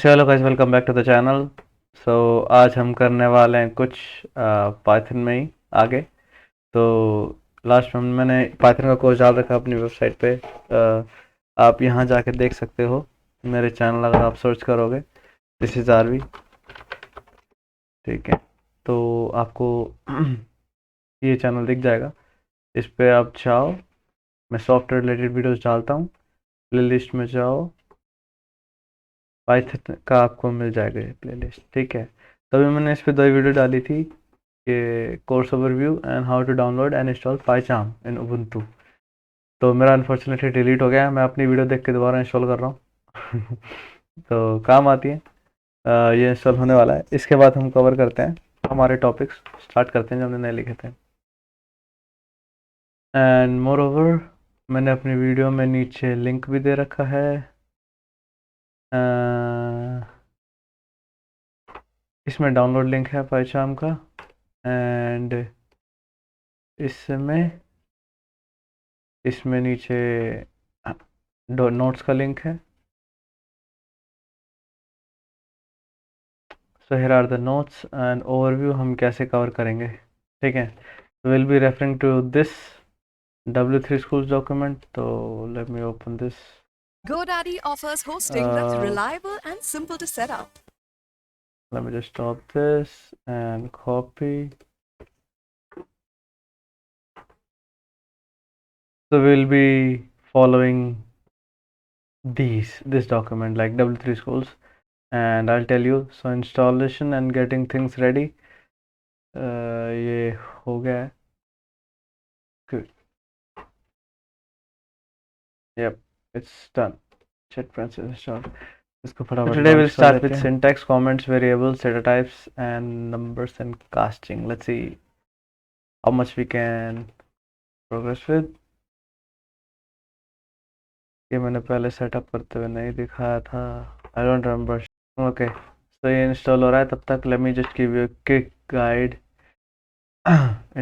So hello guys, welcome back to the channel. So आज हम करने वाले हैं कुछ पाइथन में ही आगे। तो लास्ट में मैंने पाइथन का कोर्स डाल रखा अपनी वेबसाइट पे। आप यहाँ जाके देख सकते हो मेरे चैनल, अगर आप सर्च करोगे दिस इज़ आरवी, ठीक है। तो आपको ये चैनल दिख जाएगा। इस पे आप चाहो, मैं सॉफ्टवेयर रिलेटेड वीडियोस डालता हूँ। प्ले लिस्ट में जाओ, पाइथन का आपको मिल जाएगा ये प्लेलिस्ट, ठीक है। तभी मैंने इस पे 2 वीडियो डाली थी, ये course overview and how to download and install PyCharm in Ubuntu. तो मेरा अनफॉर्चुनेटली डिलीट हो गया है, मैं अपनी वीडियो देख के दोबारा इंस्टॉल कर रहा हूँ। तो काम आती है। ये इंस्टॉल होने वाला है। इसके बाद हम कवर करते हैं हमारे टॉपिक्स, स्टार्ट करते हैं जो हमने नए लिखे थे। एंड मोर ओवर मैंने अपनी वीडियो में नीचे लिंक भी दे रखा है। इसमें डाउनलोड लिंक है पाइचार्म का, एंड इसमें इसमें नीचे नोट्स का लिंक है। So here are the notes and overview, हम कैसे कवर करेंगे, ठीक है। Will be referring to this W3 Schools document. So let me open this. GoDaddy offers hosting that's reliable and simple to set up. Let me just stop this and copy. So we'll be following this document like W3 Schools, and I'll tell you. So installation and getting things ready. ये हो गया है। Good. Yep, it's done. JetBrains is installed. इसको फटाफट today we'll start with syntax, comments, variables, data types, and numbers and casting. Let's see how much we can progress with. ये मैंने पहले setup करते हुए नहीं दिखाया था, I don't remember. Okay, so ये इंस्टॉल हो रहा है। तब तक let me just give you a quick guide.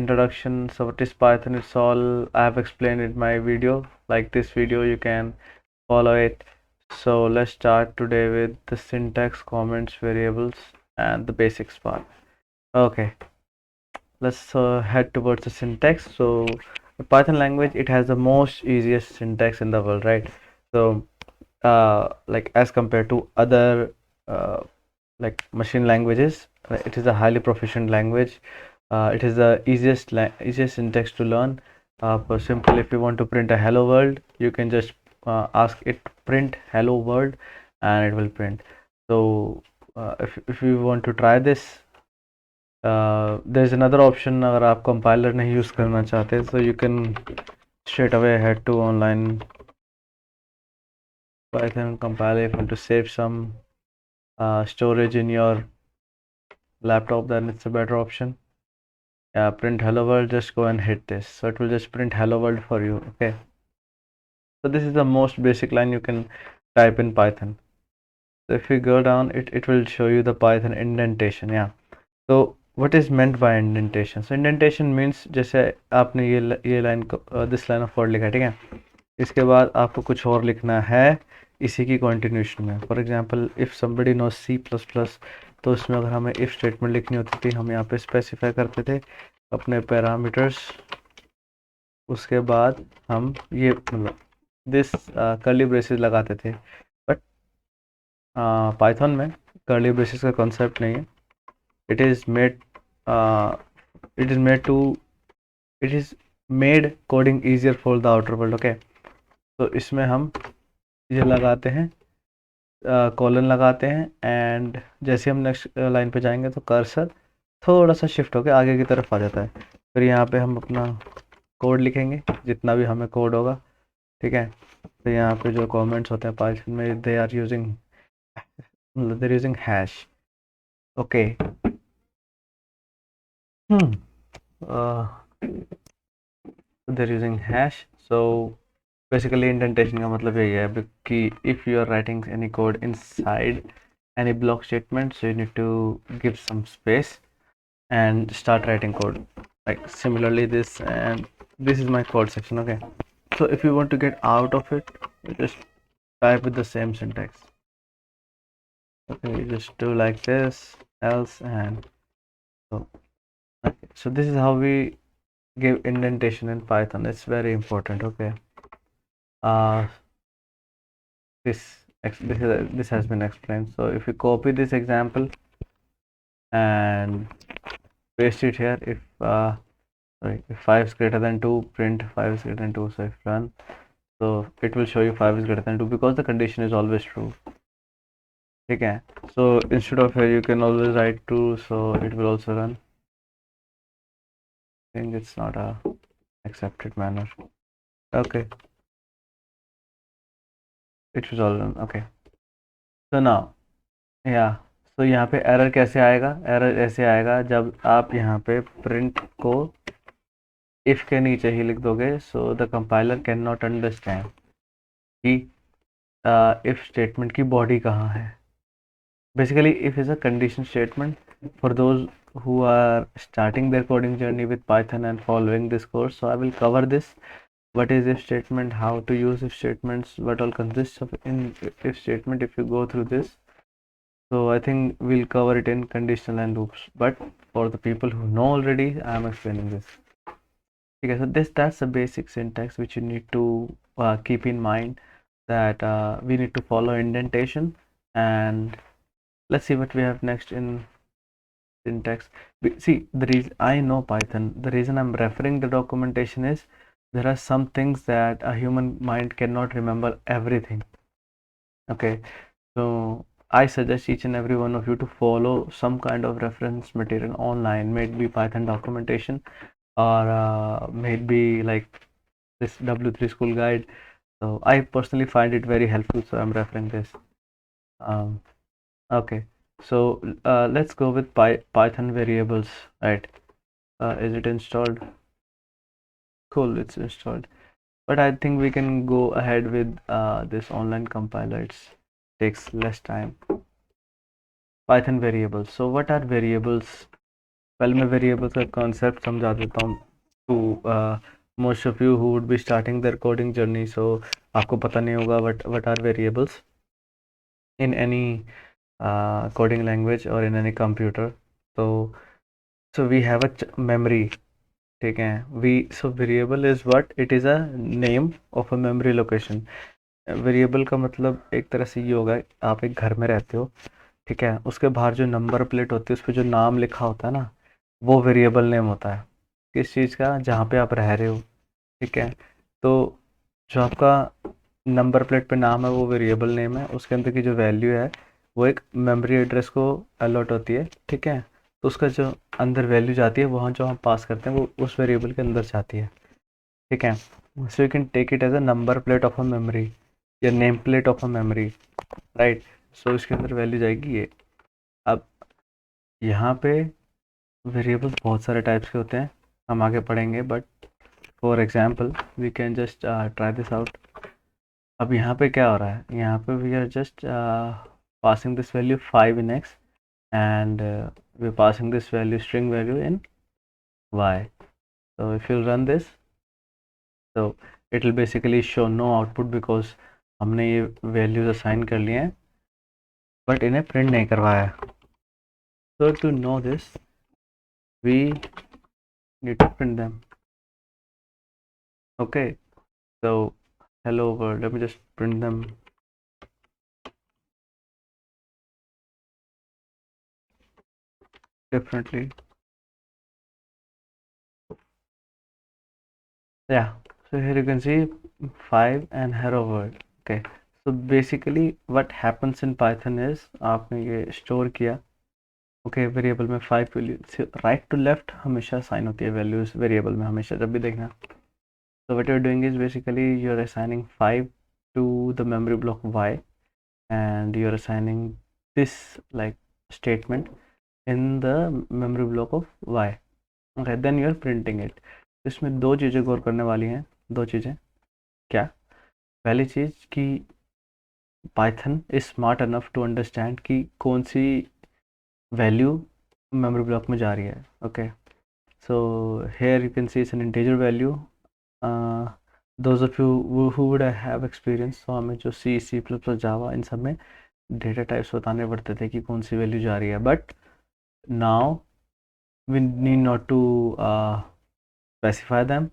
Introduction. So what is Python? It's all I have explained in my video. Like this video, you can follow it. So let's start today with the syntax, comments, variables, and the basics part. Okay, let's head towards the syntax. So the Python language, it has the most easiest syntax in the world, right? So like as compared to other like machine languages, it is a highly proficient language. It is the easiest syntax to learn. For simple, if you want to print a hello world, you can just ask it print hello world and it will print. So if you want to try this, there's another option. अगर आप compiler नहीं use करना चाहते, so you can straight away head to online Python compiler. If you want to save some storage in your laptop, then it's a better option. Print hello world, just go and hit this, so it will just print hello world for you. Okay, so this is the most basic line you can type in Python. So if you go down, it will show you the Python indentation. Yeah, so what is meant by indentation? So indentation means जैसे आपने ये line this line of code लिखा है, ठीक है। इसके बाद आपको कुछ और लिखना है इसी की कंटिन्यूशन में। For example if somebody knows C++, तो उसमें अगर हमें इफ़ स्टेटमेंट लिखनी होती थी, हम यहाँ पे स्पेसिफाई करते थे अपने पैरामीटर्स। उसके बाद हम ये मतलब दिस कर्ली ब्रेसेस लगाते थे। बट पाइथन में कर्ली ब्रेसेस का कॉन्सेप्ट नहीं है। It is made coding easier for the outer world. Okay, तो इसमें हम ये लगाते हैं, कॉलन लगाते हैं, एंड जैसे हम नेक्स्ट लाइन पे जाएंगे तो कर्सर थोड़ा सा शिफ्ट होकर आगे की तरफ आ जाता है। फिर यहाँ पे हम अपना कोड लिखेंगे, जितना भी हमें कोड होगा, ठीक है। तो यहाँ पे जो कमेंट्स होते हैं पाइथन में, they are using hash. Okay, they are using hash. So basically indentation का मतलब यही है कि if you are writing any code inside any block statement, so you need to give some space and start writing code. Like similarly this, and this is my code section. Okay, so if you want to get out of it, you just type with the same syntax. Okay, you just do like this, else, and so. Okay, so this is how we give indentation in Python. It's very important. Okay. Uh, this has been explained. So if you copy this example and paste it here, if sorry, if 5 is greater than 2, print 5 is greater than 2. So if run, so it will show you 5 is greater than 2 because the condition is always true. Okay. So instead of here, you can always write 2, so it will also run. I think it's not a accepted manner. Okay, it was all run. Okay. So now, yeah. So यहाँ पे error कैसे आएगा? Error ऐसे आएगा जब आप यहाँ पे प्रिंट को इफ के नीचे ही लिख दोगे. So the compiler can not understand कि इफ स्टेटमेंट की बॉडी कहाँ है. Basically, if is a condition statement for those who are starting their coding journey with Python and following this course. So I will cover this. What is if statement, how to use if statements, what all consists of in if statement if you go through this. So I think we'll cover it in conditional and loops. But for the people who know already, I am explaining this. Okay, so that's the basic syntax which you need to keep in mind, that we need to follow indentation. And let's see what we have next in syntax. See, the reason I know Python, the reason I'm referring the documentation is there are some things that a human mind cannot remember everything. Okay, so I suggest each and every one of you to follow some kind of reference material online, may it be Python documentation or may it be like this W3 school guide. So I personally find it very helpful, so I'm referring this. Okay, so let's go with Python variables, right? Is it installed? Cool, it's installed. But I think we can go ahead with this online compiler. It takes less time. Python variables. So what are variables? Well, मैं variables का concept समझा देता हूँ to most of you who would be starting their coding journey. So आपको पता नहीं होगा what are variables in any coding language or in any computer. So we have a memory. ठीक है. So variable is what? It is a name of a memory location. Variable का मतलब एक तरह से ये होगा, आप एक घर में रहते हो, ठीक है, उसके बाहर जो नंबर प्लेट होती है उस पर जो नाम लिखा होता है ना, वो वेरिएबल नेम होता है. किस चीज़ का? जहाँ पे आप रह रहे हो. ठीक है, तो जो आपका नंबर प्लेट पे नाम है वो वेरिएबल नेम है. उसके अंदर की जो वैल्यू है वो एक मेमोरी एड्रेस को अलॉट होती है. ठीक है, तो उसका जो अंदर वैल्यू जाती है, वहाँ जो हम पास करते हैं वो उस वेरिएबल के अंदर जाती है. ठीक है, so you can take it as a number plate of a memory या name plate of a memory, right. So इसके अंदर वैल्यू जाएगी ये. अब यहाँ पे वेरिएबल्स बहुत सारे टाइप्स के होते हैं, हम आगे पढ़ेंगे, but for example we can just try this out. अब यहाँ पे क्या हो रहा है? यहाँ पे we are just passing this value 5 in x and we are passing this value string value in y. So if you run this, so it will basically show no output because हमने ये values assign कर लिए हैं but इन्हें print नहीं करवाया. So to know this we need to print them. Okay, so hello world, let me just print them. Differently. Yeah, so here you can see 5 and hello world. Okay, so basically what happens in Python is आपने ये store किया. Okay, variable में 5 value right to left हमेशा sign होती है values variable में, हमेशा जब भी देखना. So what you're doing is basically you're assigning 5 to the memory block y and you're assigning this like statement in the memory block of y. Okay, then you're printing it. इसमें दो चीज़ें गौर करने वाली हैं. दो चीज़ें क्या? पहली चीज़ कि Python is smart enough to understand कि कौन सी वैल्यू मेमोरी ब्लॉक में जा रही है. Okay, so here you can see it's an integer value. Those of you who would have experience, so हमें जो C++, Java इन सब में डेटा टाइप्स बताने पड़ते थे कि कौन सी वैल्यू जा रही है, but now we need not to specify them.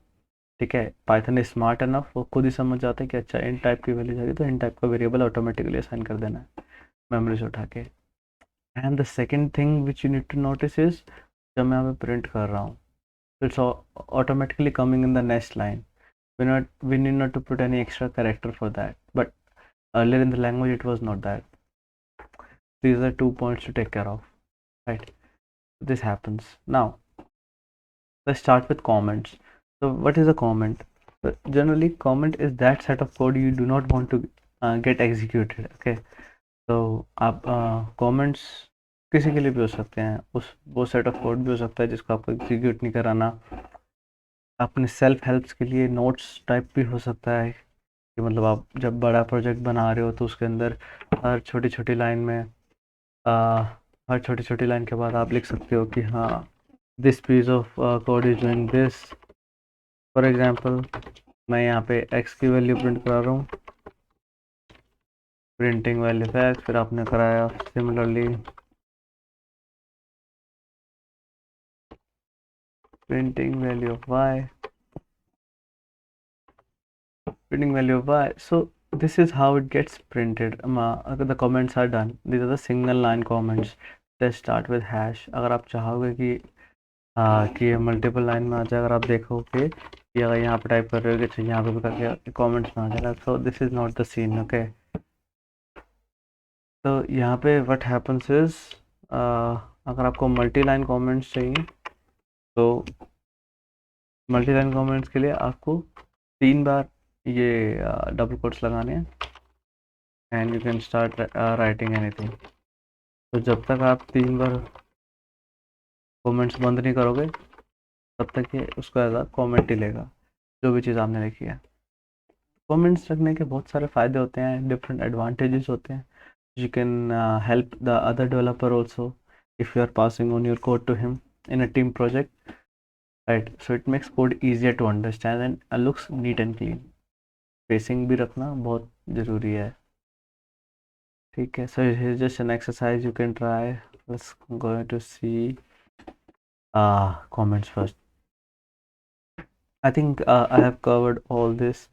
ठीक है, पाइथन इज स्मार्ट एनफ, वो खुद ही समझ जाते हैं कि अच्छा इन टाइप की वैल्यू जा रही है तो इन टाइप का वेरिएबल ऑटोमेटिकली असाइन कर देना है मेमोरी से उठा के। And the second thing which you need to notice is, जब मैं यहाँ पे प्रिंट कर रहा हूँ, it's automatically coming in the next line. We need not to put any extra character for that, but earlier in the language it was not that. These are 2 points to take care of, right? This happens. Now let's start with comments. So what is a comment? So generally comment is that set of code you do not want to get executed. Okay, तो आप comments किसी के लिए भी हो सकते हैं, उस वो सेट ऑफ कोड भी हो सकता है जिसको आपको एग्जीक्यूट नहीं कराना। अपने सेल्फ हेल्प्स के लिए नोट्स टाइप भी हो सकता है कि मतलब आप जब बड़ा प्रोजेक्ट बना रहे हो तो उसके अंदर हर छोटी छोटी लाइन में हर छोटी छोटी लाइन के बाद आप लिख सकते हो कि हाँ this piece of code is doing this. For example मैं यहाँ पे x की वैल्यू प्रिंट करा रहा हूँ, प्रिंटिंग वैल्यू ऑफ x, फिर आपने कराया similarly printing value of y, printing value of y. So this is how it gets printed. The comments are done. These are the single line comments. They start with hash. अगर आप चाहोगे कि ये multiple line में आ जाए, अगर आप देखोगे कि अगर यहाँ पे टाइप कर रहे हो कि यहाँ पे भी करके कमेंट्स में आ जाएगा, so this is not the scene. Okay, तो यहाँ पे what happens is अगर आपको मल्टी लाइन कमेंट्स चाहिए तो मल्टी लाइन कमेंट्स के लिए आपको 3 बार ये डबल कोट्स लगाने हैं and you can start writing anything. तो जब तक आप 3 बार कमेंट्स बंद नहीं करोगे तब तक ये उसका एज कॉमेंट ही लेगा जो भी चीज़ आपने लिखी है। कमेंट्स रखने के बहुत सारे फ़ायदे होते हैं, डिफरेंट एडवांटेजेस होते हैं। You can help the other developer also if you are passing on your code to him in a team project, right? So it makes code easier to understand and looks neat and clean. Spacing भी रखना बहुत ज़रूरी है। ठीक है, so here's just an exercise you can try. Let's go to see comments first. I think I have covered all this,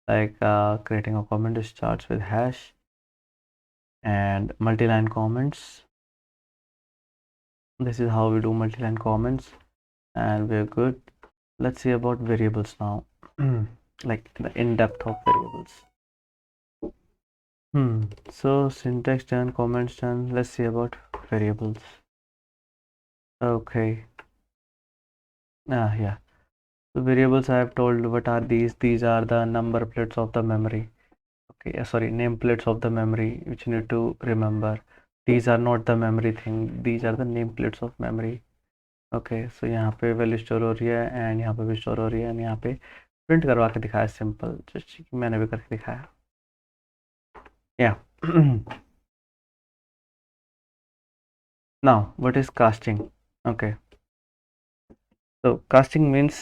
like creating a comment starts with hash and multi-line comments. This is how we do multi-line comments and we're good. Let's see about variables now. Like the in-depth of variables. So syntax done, comments done. Let's see about variables. Okay. Yeah. So variables I have told what are these. These are the number plates of the memory. Okay, sorry, nameplates of the memory which you need to remember. These are not the memory thing. These are the nameplates of memory. Okay, so यहाँ पे value store हो रही है and यहाँ पे भी store हो रही है एंड यहाँ पे प्रिंट करवा के दिखाया सिंपल, जस्ट मैंने भी करके दिखाया। Yeah. Now what is casting? Okay, so casting means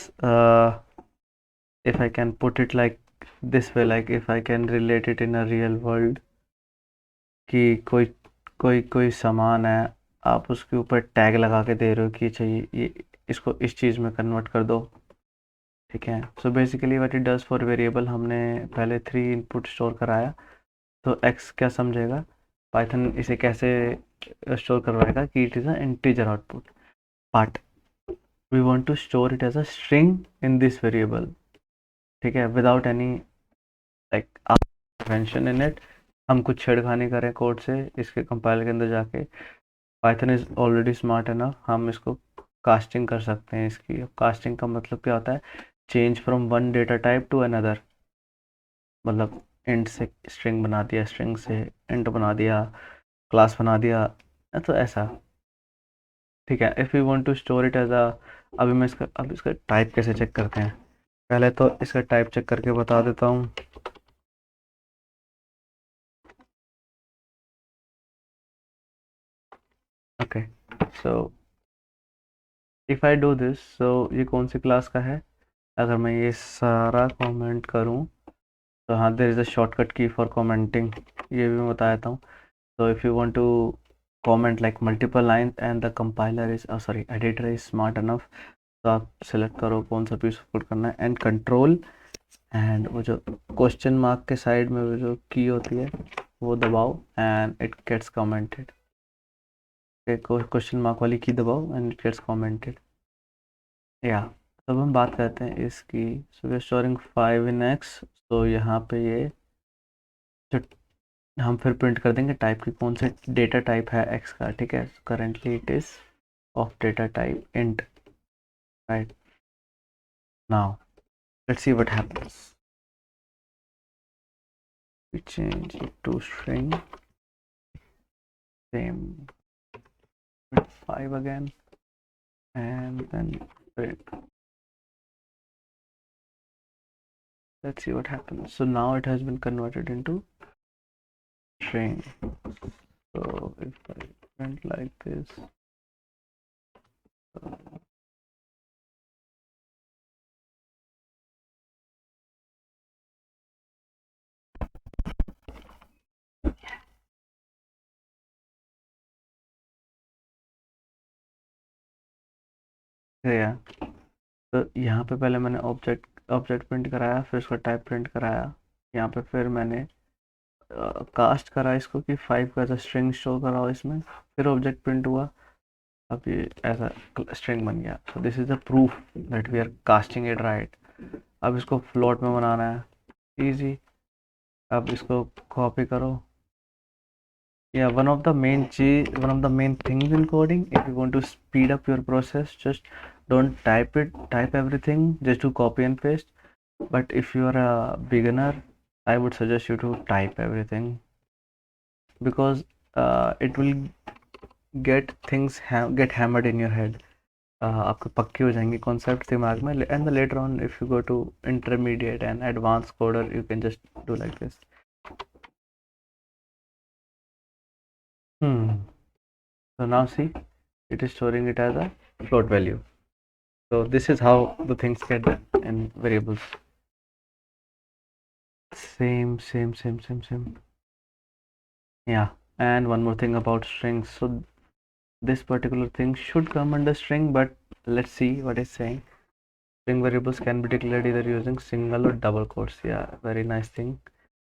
if I can put it like this way, like if I can relate it in a real world, कि कोई सामान है, आप उसके ऊपर टैग लगा के दे रहे हो कि चाहिए ये इसको इस चीज़ में कन्वर्ट कर दो। ठीक है, so basically what it does for variable, हमने पहले 3 इनपुट स्टोर कराया तो x क्या समझेगा, पाइथन इसे कैसे स्टोर करवाएगा कि it is a integer output, but we want to store it as a string in this variable. ठीक है, without any like mention in it. हम कुछ छेड़खानी करें कोड से इसके कंपाइलर के अंदर जाके, Python is already smart enough, हम इसको कास्टिंग कर सकते हैं। इसकी कास्टिंग का मतलब क्या होता है, change from one data type two another, मतलब इंट से स्ट्रिंग बना दिया, स्ट्रिंग से इंट बना दिया, क्लास बना दिया, तो ऐसा। ठीक है, if you want to store it as a, अब इसका टाइप कैसे चेक करते हैं, पहले तो इसका टाइप चेक करके बता देता हूँ। Okay, so if I do this, so ये कौन सी क्लास का है, अगर मैं ये सारा कमेंट करूँ तो हाँ, देयर इज़ अ शॉर्टकट की फॉर कमेंटिंग, ये भी मैं बता देता हूँ। So if you want to comment like multiple lines and the compiler is editor is smart enough, तो आप सेलेक्ट करो कौन सा पीस पुट करना है एंड कंट्रोल एंड वो जो क्वेश्चन मार्क के साइड में वो जो की होती है वो दबाओ and it gets commented. Question mark वाली की दबाओ एंड इट गेट्स कमेंटेड। या तब हम बात करते हैं इसकी। So we are storing 5 in x। तो यहाँ पे ये जो हम फिर प्रिंट कर देंगे टाइप की कौन से डेटा टाइप है x का, ठीक है। Currently it is of data type int, right. Now let's see what happens. We change it to string, same with 5 again, and then print. Let's see what happens. So now it has been converted into string. So if I print like this, yeah. तो यहाँ पे पहले मैंने object print कराया, फिर उसका type print कराया। यहाँ पे फिर मैंने कास्ट करा इसको कि 5 का ऐसा स्ट्रिंग शो कराओ इसमें, फिर ऑब्जेक्ट प्रिंट हुआ, अब ये ऐसा स्ट्रिंग बन गया। So this is the proof that we are casting it right. अब इसको फ्लोट में बनाना है, इजी। अब इसको कॉपी करो। Yeah, one of the main things in coding, if you want to speed up your process, just don't type everything just to copy and paste. But if you are a beginner, I would suggest you to type everything, because it will get hammered in your head. आपके पक्के हो जाएंगे concept दिमाग में, and later on if you go to intermediate and advanced coder, you can just do like this. So now see, it is storing it as a float value. So this is how the things get done in variables. Same. Yeah, and one more thing about strings. So this particular thing should come under string, but let's see what it's saying. String variables can be declared either using single or double quotes. Yeah, very nice thing.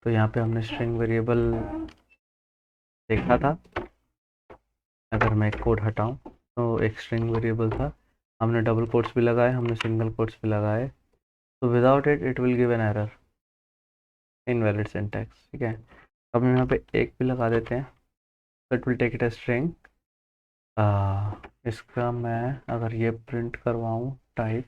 तो यहाँ पे हमने string variable देखा था। अगर मैं code हटाऊँ तो एक string variable था, हमने डबल कोट्स भी लगाए, हमने सिंगल कोट्स भी लगाए। तो without it it will give an error, invalid syntax, ठीक है। अब हम यहाँ पे एक भी लगा देते हैं, तो it will take it as string. इसका मैं अगर ये प्रिंट करवाऊँ टाइप,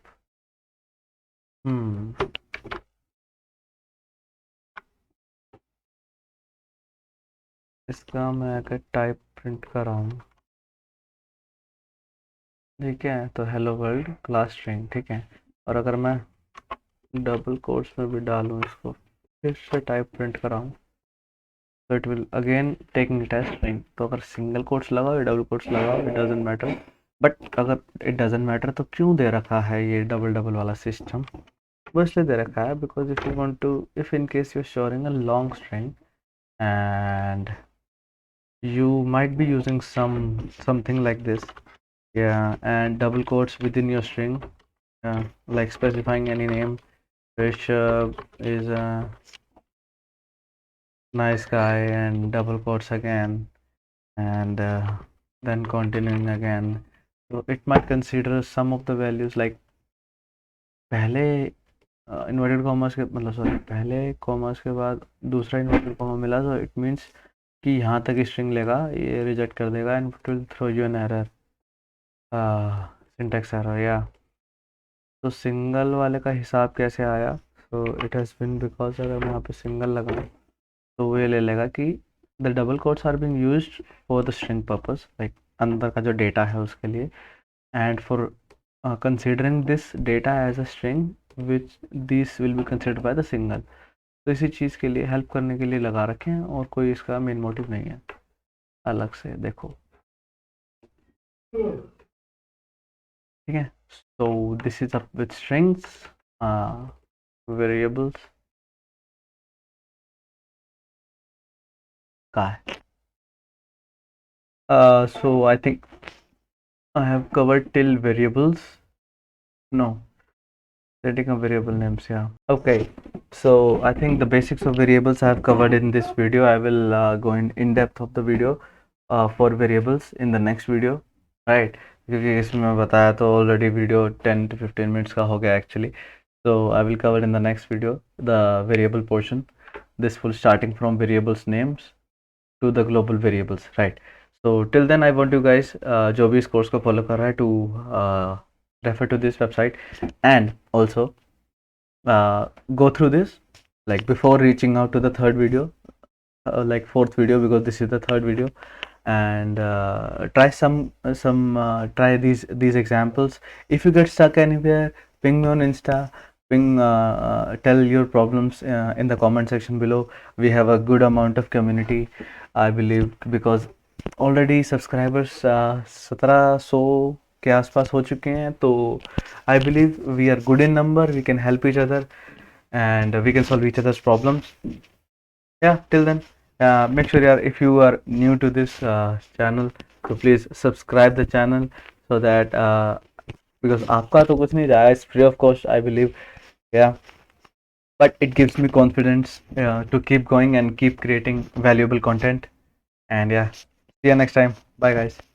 इसका मैं अगर टाइप प्रिंट कराऊँ, ठीक है, तो हेलो वर्ल्ड क्लास स्ट्रिंग, ठीक है। और अगर मैं डबल कोट्स में भी डालूँ इसको, फिर से टाइप प्रिंट कराऊँ, तो it will again taking it as string. तो अगर सिंगल कोट्स लगाओ या डबल कोट्स लगाओ, इट डजेंट मैटर। बट अगर इट डजेंट मैटर तो क्यों दे रखा है ये डबल वाला सिस्टम? वो इसलिए दे रखा है because if you want to, if in case you are storing a long string and you might be using something like this, yeah, and double quotes within your string, like specifying any name, which is a nice guy, and double quotes again, and then continuing again. So it might consider some of the values, like पहले inverted commas के मतलब sorry पहले commerce के बाद दूसरा inverted comma मिला, तो it means कि यहाँ तक स्ट्रिंग लेगा, ये रिजेक्ट कर देगा and it will throw you an error, syntax error. या तो सिंगल वाले का हिसाब कैसे आया? So it has been because अगर मैं यहाँ पे सिंगल लगाऊँ तो वो ये ले लेगा कि the double quotes are being used for the string purpose, like अंदर का जो डेटा है उसके लिए, and for considering this data as a string which these will be considered by the single। तो इसी चीज़ के लिए हेल्प करने के लिए लगा रखे हैं, और कोई इसका मेन मोटिव नहीं है अलग से, देखो, ठीक है। सो this is up with strings, variables का है। So I think I have covered till variables. No, setting up variable names. Yeah. Okay. So I think the basics of variables I have covered in this video. I will go in depth of the video for variables in the next video. Right. क्योंकि इसमें मैं बताया तो already video 10 to 15 minutes का हो गया actually. So I will cover in the next video the variable portion. This will starting from variables names to the global variables, right? So till then I want you guys जो भी इस course को follow कर रहा है to refer to this website and also go through this like before reaching out to the third video, like fourth video, because this is the third video, and try try these examples. If you get stuck anywhere, ping me on Insta, tell your problems in the comment section below. We have a good amount of community, I believe, because already subscribers 1700 के आसपास हो चुके हैं, तो I believe we are good in number, we can help each other and we can solve each other's problems. Yeah, till then, make sure if you are new to this channel, so please subscribe the channel so that because आपका तो कुछ नहीं जाएगा, it's free of cost, I believe. Yeah, but it gives me confidence to keep going and keep creating valuable content. And yeah, see you next time. Bye guys.